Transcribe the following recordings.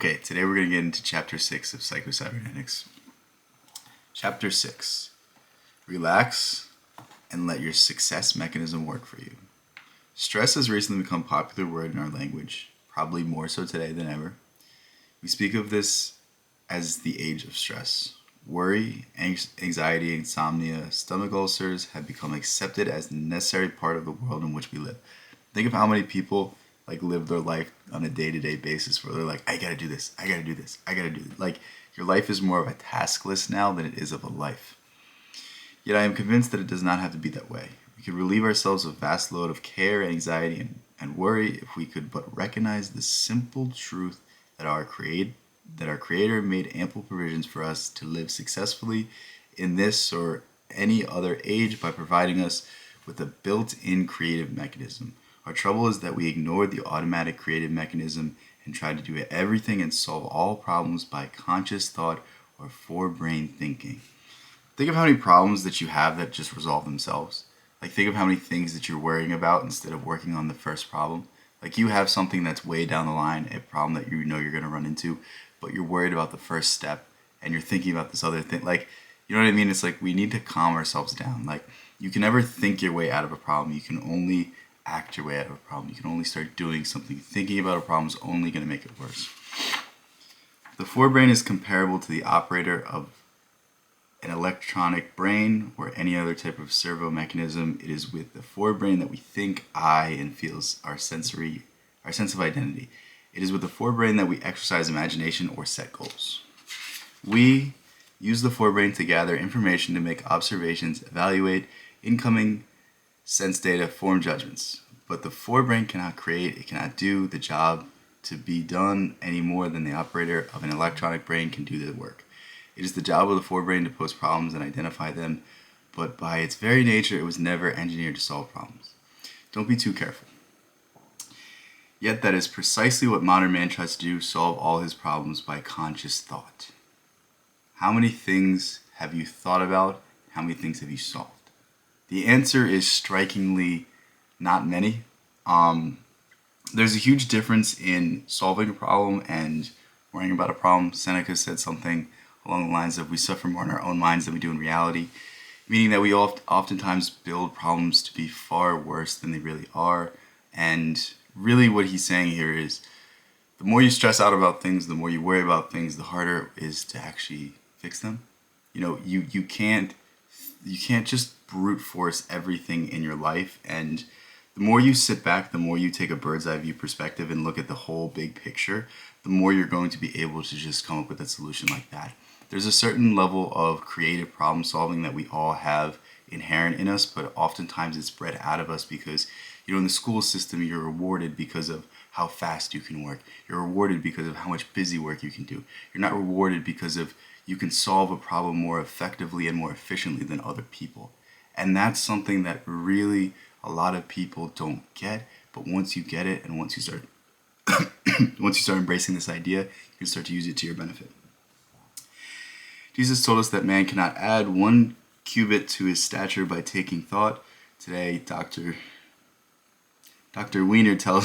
Okay, today we're going to get into Chapter 6 of Psycho-Cybernetics. Chapter 6. Relax and let your success mechanism work for you. Stress has recently become a popular word in our language, probably more so today than ever. We speak of this as the age of stress. Worry, anxiety, insomnia, stomach ulcers have become accepted as a necessary part of the world in which we live. Think of how many people live their life on a day-to-day basis where they're like, I gotta do this, I gotta do this, I gotta do this. Like, your life is more of a task list now than it is of a life. Yet I am convinced that it does not have to be that way. We could relieve ourselves of a vast load of care, anxiety, and worry if we could but recognize the simple truth that our Creator made ample provisions for us to live successfully in this or any other age by providing us with a built-in creative mechanism. Our trouble is that we ignore the automatic creative mechanism and try to do everything and solve all problems by conscious thought or forebrain thinking. Think of how many problems that you have that just resolve themselves. Think of how many things that you're worrying about instead of working on the first problem. You have something that's way down the line, a problem that you know you're going to run into, but you're worried about the first step and you're thinking about this other thing. You know what I mean? It's we need to calm ourselves down. You can never think your way out of a problem. You can only act your way out of a problem. You can only start doing something. Thinking about a problem is only going to make it worse. The forebrain is comparable to the operator of an electronic brain or any other type of servo mechanism. It is with the forebrain that we think, and feels our sense of identity. It is with the forebrain that we exercise imagination or set goals. We use the forebrain to gather information, to make observations, evaluate incoming sense data, form judgments. But the forebrain cannot create, it cannot do the job to be done any more than the operator of an electronic brain can do the work. It is the job of the forebrain to pose problems and identify them, but by its very nature, it was never engineered to solve problems. Don't be too careful. Yet that is precisely what modern man tries to do, solve all his problems by conscious thought. How many things have you thought about? How many things have you solved? The answer is strikingly not many. There's a huge difference in solving a problem and worrying about a problem. Seneca said something along the lines of, we suffer more in our own minds than we do in reality, meaning that we oftentimes build problems to be far worse than they really are. And really what he's saying here is, the more you stress out about things, the more you worry about things, the harder it is to actually fix them. You can't just brute force everything in your life, and the more you sit back, the more you take a bird's eye view perspective and look at the whole big picture, the more you're going to be able to just come up with a solution like that. There's a certain level of creative problem solving that we all have inherent in us, but oftentimes it's bred out of us because, in the school system, you're rewarded because of how fast you can work. You're rewarded because of how much busy work you can do. You're not rewarded because of you can solve a problem more effectively and more efficiently than other people. And that's something that really a lot of people don't get. But once you get it, and once you start embracing this idea, you can start to use it to your benefit. Jesus told us that man cannot add 1 cubit to his stature by taking thought. Today, Dr. Wiener tells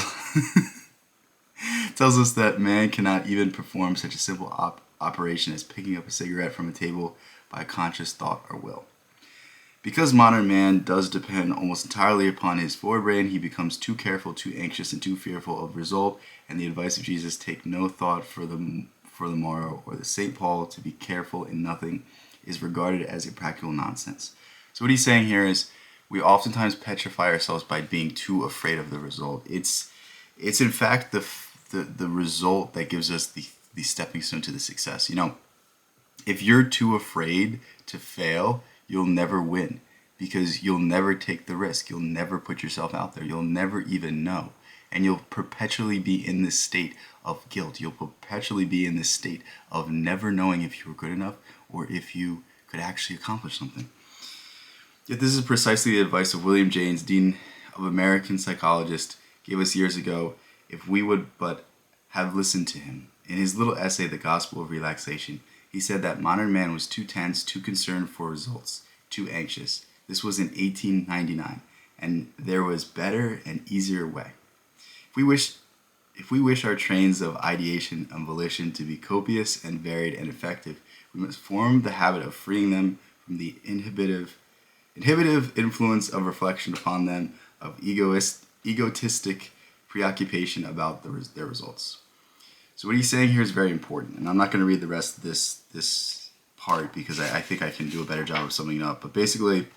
us that man cannot even perform such a simple operation as picking up a cigarette from a table by conscious thought or will. Because modern man does depend almost entirely upon his forebrain, he becomes too careful, too anxious, and too fearful of result, and the advice of Jesus, take no thought for the morrow, or the St. Paul, to be careful in nothing, is regarded as a practical nonsense. So what he's saying here is, we oftentimes petrify ourselves by being too afraid of the result. It's in fact the result that gives us the stepping stone to the success. If you're too afraid to fail, you'll never win, because you'll never take the risk. You'll never put yourself out there. You'll never even know. And you'll perpetually be in this state of guilt. You'll perpetually be in this state of never knowing if you were good enough or if you could actually accomplish something. Yet this is precisely the advice of William James, Dean of American Psychologist, gave us years ago if we would but have listened to him. In his little essay, The Gospel of Relaxation, he said that modern man was too tense, too concerned for results, too anxious. This was in 1899, and there was better and easier way. If we wish If we wish our trains of ideation and volition to be copious and varied and effective, we must form the habit of freeing them from the inhibitive influence of reflection upon them, of egotistic preoccupation about their results. So what he's saying here is very important, and I'm not going to read the rest of this part because I think I can do a better job of summing it up. But basically,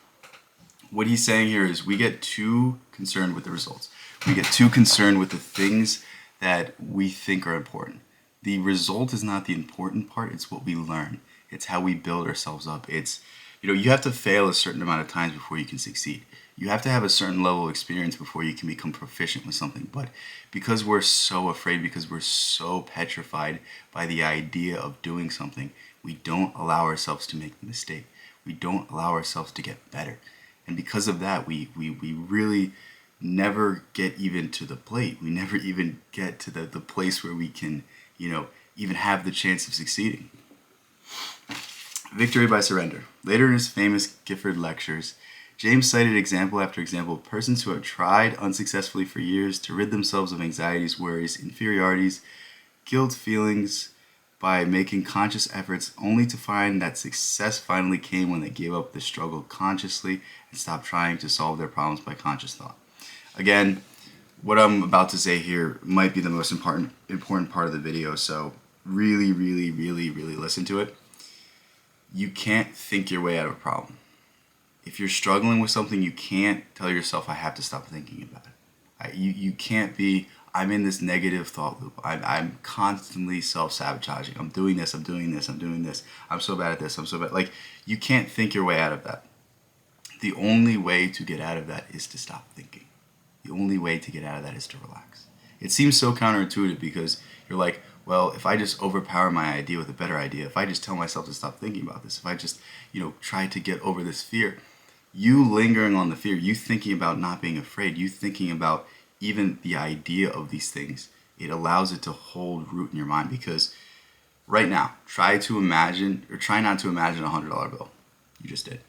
what he's saying here is we get too concerned with the results. We get too concerned with the things that we think are important. The result is not the important part, it's what we learn. It's how we build ourselves up. It's, you have to fail a certain amount of times before you can succeed. You have to have a certain level of experience before you can become proficient with something. But because we're so afraid, because we're so petrified by the idea of doing something, we don't allow ourselves to make the mistake. We don't allow ourselves to get better. And because of that, we really never get even to the plate. We never even get to the place where we can, even have the chance of succeeding. Victory by surrender. Later in his famous Gifford lectures, James cited example after example of persons who have tried unsuccessfully for years to rid themselves of anxieties, worries, inferiorities, guilt feelings by making conscious efforts, only to find that success finally came when they gave up the struggle consciously and stopped trying to solve their problems by conscious thought. Again, what I'm about to say here might be the most important part of the video, so really listen to it. You can't think your way out of a problem. If you're struggling with something, you can't tell yourself, I have to stop thinking about it. You can't be, I'm in this negative thought loop. I'm constantly self-sabotaging. I'm doing this. I'm so bad at this. I'm so bad. Like, you can't think your way out of that. The only way to get out of that is to stop thinking. The only way to get out of that is to relax. It seems so counterintuitive because you're like, well, if I just overpower my idea with a better idea, if I just tell myself to stop thinking about this, if I just, try to get over this fear, you lingering on the fear, you thinking about not being afraid, you thinking about even the idea of these things, it allows it to hold root in your mind. Because right now, try not to imagine a $100 bill. You just did.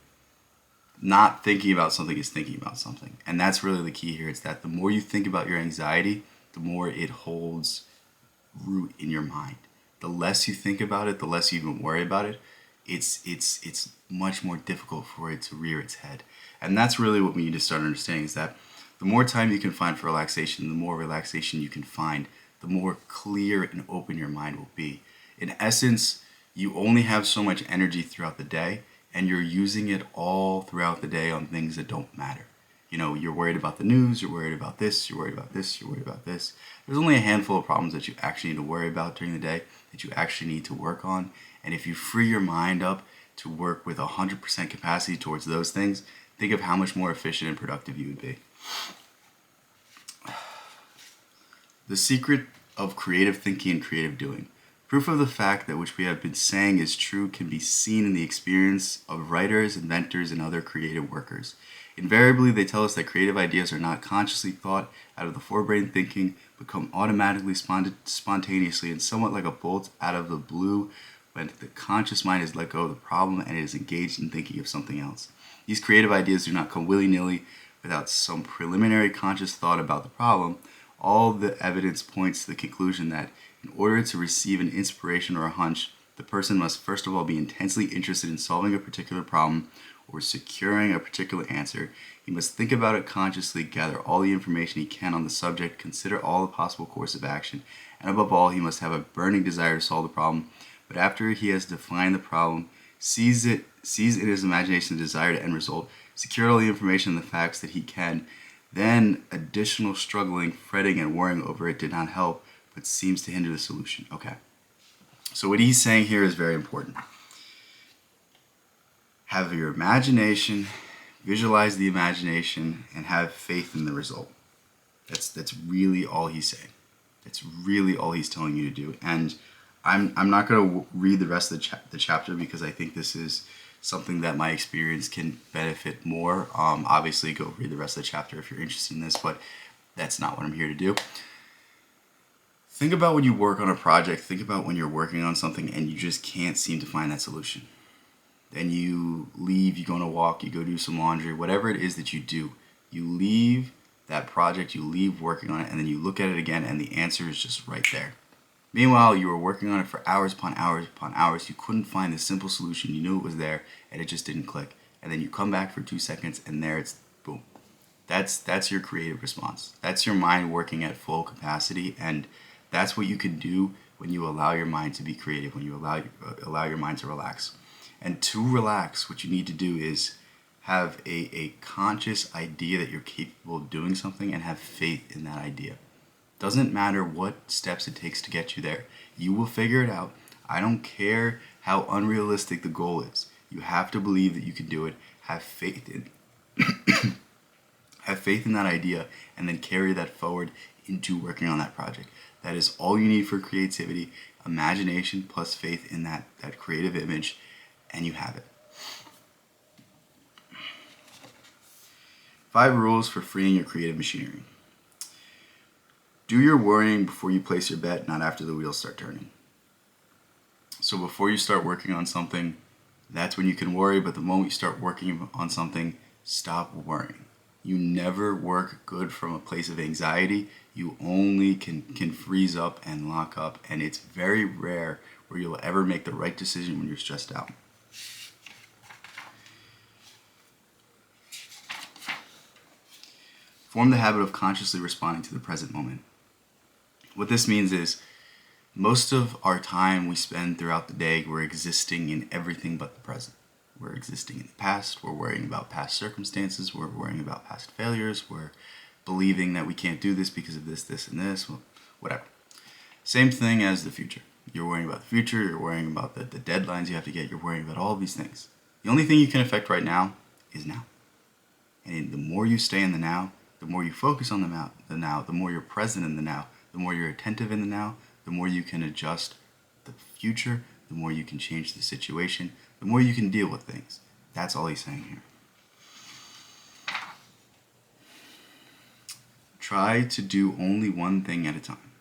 Not thinking about something is thinking about something. And that's really the key here. It's that the more you think about your anxiety, the more it holds root in your mind. The less you think about it, the less you even worry about it, it's much more difficult for it to rear its head. And that's really what we need to start understanding, is that the more time you can find for relaxation, the more relaxation you can find, the more clear and open your mind will be. In essence, you only have so much energy throughout the day, and you're using it all throughout the day on things that don't matter. You're worried about the news, you're worried about this, you're worried about this, you're worried about this. There's only a handful of problems that you actually need to worry about during the day, that you actually need to work on. And if you free your mind up to work with 100% capacity towards those things, think of how much more efficient and productive you would be. The secret of creative thinking and creative doing. Proof of the fact that which we have been saying is true can be seen in the experience of writers, inventors, and other creative workers. Invariably, they tell us that creative ideas are not consciously thought out of the forebrain thinking, but come automatically, spontaneously, and somewhat like a bolt out of the blue when the conscious mind has let go of the problem and it is engaged in thinking of something else. These creative ideas do not come willy-nilly without some preliminary conscious thought about the problem. All the evidence points to the conclusion that in order to receive an inspiration or a hunch, the person must first of all be intensely interested in solving a particular problem or securing a particular answer. He must think about it consciously, gather all the information he can on the subject, consider all the possible course of action, and above all, he must have a burning desire to solve the problem. But after he has defined the problem, sees in his imagination the desired end result, secured all the information and the facts that he can, then additional struggling, fretting, and worrying over it did not help, but seems to hinder the solution. Okay. So what he's saying here is very important. Have your imagination, visualize the imagination, and have faith in the result. That's really all he's saying. That's really all he's telling you to do. And I'm not going to read the rest of the chapter because I think this is something that my experience can benefit more. Obviously, go read the rest of the chapter if you're interested in this, but that's not what I'm here to do. Think about when you work on a project. Think about when you're working on something and you just can't seem to find that solution. Then you leave, you go on a walk, you go do some laundry, whatever it is that you do. You leave that project, you leave working on it, and then you look at it again, and the answer is just right there. Meanwhile, you were working on it for hours upon hours upon hours. You couldn't find the simple solution. You knew it was there, and it just didn't click. And then you come back for 2 seconds, and there it's boom. That's your creative response. That's your mind working at full capacity, and that's what you can do when you allow your mind to be creative, when you allow your mind to relax. And to relax, what you need to do is have a conscious idea that you're capable of doing something and have faith in that idea. Doesn't matter what steps it takes to get you there. You will figure it out. I don't care how unrealistic the goal is. You have to believe that you can do it. Have faith in have faith in that idea, and then carry that forward into working on that project. That is all you need for creativity, imagination plus faith in that creative image, and you have it. 5 rules for freeing your creative machinery. Do your worrying before you place your bet, not after the wheels start turning. So before you start working on something, that's when you can worry, but the moment you start working on something, stop worrying. You never work good from a place of anxiety. You only can freeze up and lock up, and it's very rare where you'll ever make the right decision when you're stressed out. Form the habit of consciously responding to the present moment. What this means is most of our time we spend throughout the day, we're existing in everything but the present. We're existing in the past, we're worrying about past circumstances, we're worrying about past failures, we're believing that we can't do this because of this, this, and this, whatever. Same thing as the future. You're worrying about the future, you're worrying about the deadlines you have to get, you're worrying about all of these things. The only thing you can affect right now is now. And the more you stay in the now, the more you focus on the now, the more you're present in the now, the more you're attentive in the now, the more you can adjust the future, the more you can change the situation, the more you can deal with things. That's all he's saying here. Try to do only one thing at a time.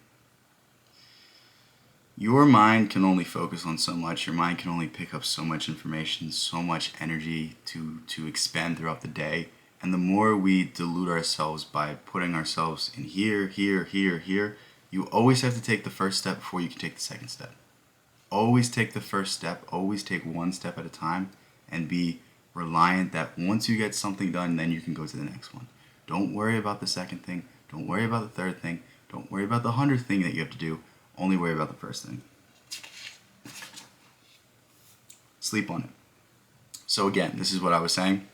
Your mind can only focus on so much. Your mind can only pick up so much information, so much energy to expend throughout the day. And the more we delude ourselves by putting ourselves in here, you always have to take the first step before you can take the second step. Always take the first step, always take one step at a time, and be reliant that once you get something done, then you can go to the next one. Don't worry about the second thing, don't worry about the third thing, don't worry about the 100th thing that you have to do, only worry about the first thing. Sleep on it. So again, this is what I was saying.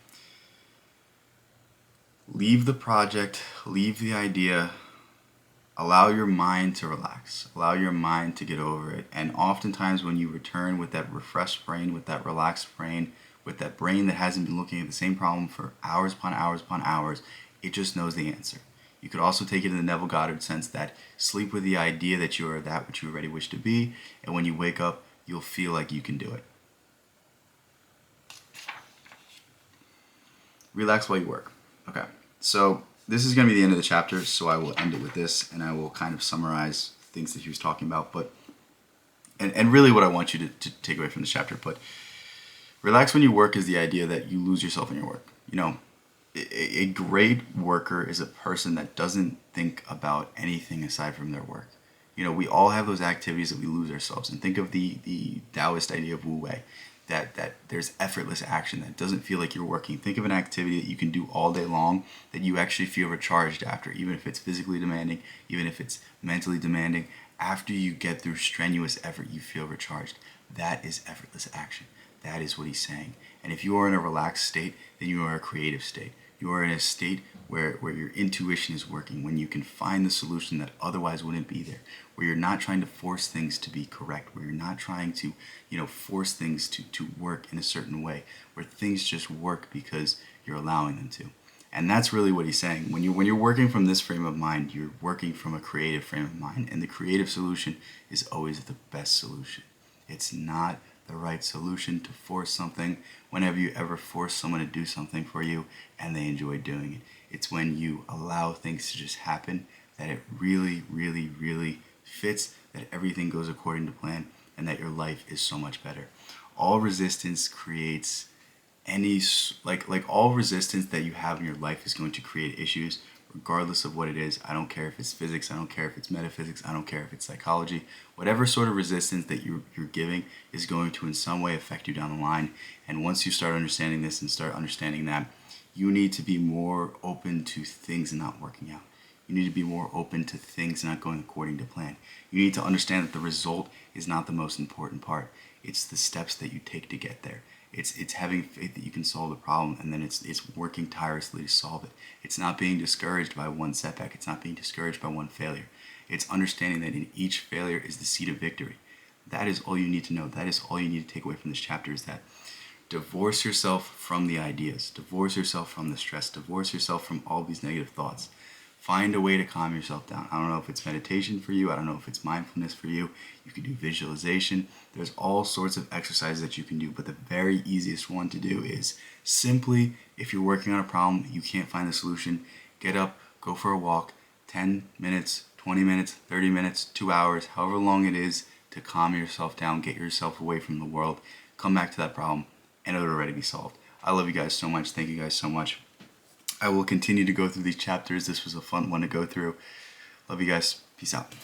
Leave the project, leave the idea, allow your mind to relax, allow your mind to get over it. And oftentimes when you return with that refreshed brain, with that relaxed brain, with that brain that hasn't been looking at the same problem for hours upon hours upon hours, it just knows the answer. You could also take it in the Neville Goddard sense that sleep with the idea that you are that which you already wish to be, and when you wake up, you'll feel like you can do it. Relax while you work. Okay, so this is going to be the end of the chapter, so I will end it with this, and I will kind of summarize things that he was talking about. But and really what I want you to take away from this chapter, but relax when you work is the idea that you lose yourself in your work. You know, a great worker is a person that doesn't think about anything aside from their work. You know, we all have those activities that we lose ourselves in. Think of the Taoist idea of Wu Wei, that there's effortless action, that doesn't feel like you're working. Think of an activity that you can do all day long that you actually feel recharged after, even if it's physically demanding, even if it's mentally demanding. After you get through strenuous effort, you feel recharged. That is effortless action. That is what he's saying. And if you are in a relaxed state, then you are a creative state. You are in a state where your intuition is working, when you can find the solution that otherwise wouldn't be there, where you're not trying to force things to be correct, where you're not trying to, force things to work in a certain way, where things just work because you're allowing them to. And that's really what he's saying. When you're working from this frame of mind, you're working from a creative frame of mind, and the creative solution is always the best solution. It's not the right solution to force something. Whenever you ever force someone to do something for you and they enjoy doing it, it's when you allow things to just happen that it really, really, really fits, that everything goes according to plan, and that your life is so much better. All resistance creates all resistance that you have in your life is going to create issues. regardless of what it is. I don't care if it's physics, I don't care if it's metaphysics, I don't care if it's psychology. Whatever sort of resistance that you're giving is going to in some way affect you down the line. And once you start understanding this and start understanding that, you need to be more open to things not working out. You need to be more open to things not going according to plan. You need to understand that the result is not the most important part. It's the steps that you take to get there. It's having faith that you can solve the problem, and then it's working tirelessly to solve it. It's not being discouraged by one setback. It's not being discouraged by one failure. It's understanding that in each failure is the seed of victory. That is all you need to know. That is all you need to take away from this chapter, is that divorce yourself from the ideas. Divorce yourself from the stress. Divorce yourself from all these negative thoughts. Find a way to calm yourself down. I don't know if it's meditation for you. I don't know if it's mindfulness for you. You can do visualization. There's all sorts of exercises that you can do, but the very easiest one to do is simply, if you're working on a problem, you can't find the solution, get up, go for a walk, 10 minutes, 20 minutes, 30 minutes, 2 hours, however long it is, to calm yourself down, get yourself away from the world, come back to that problem, and it'll already be solved. I love you guys so much. Thank you guys so much. I will continue to go through these chapters. This was a fun one to go through. Love you guys. Peace out.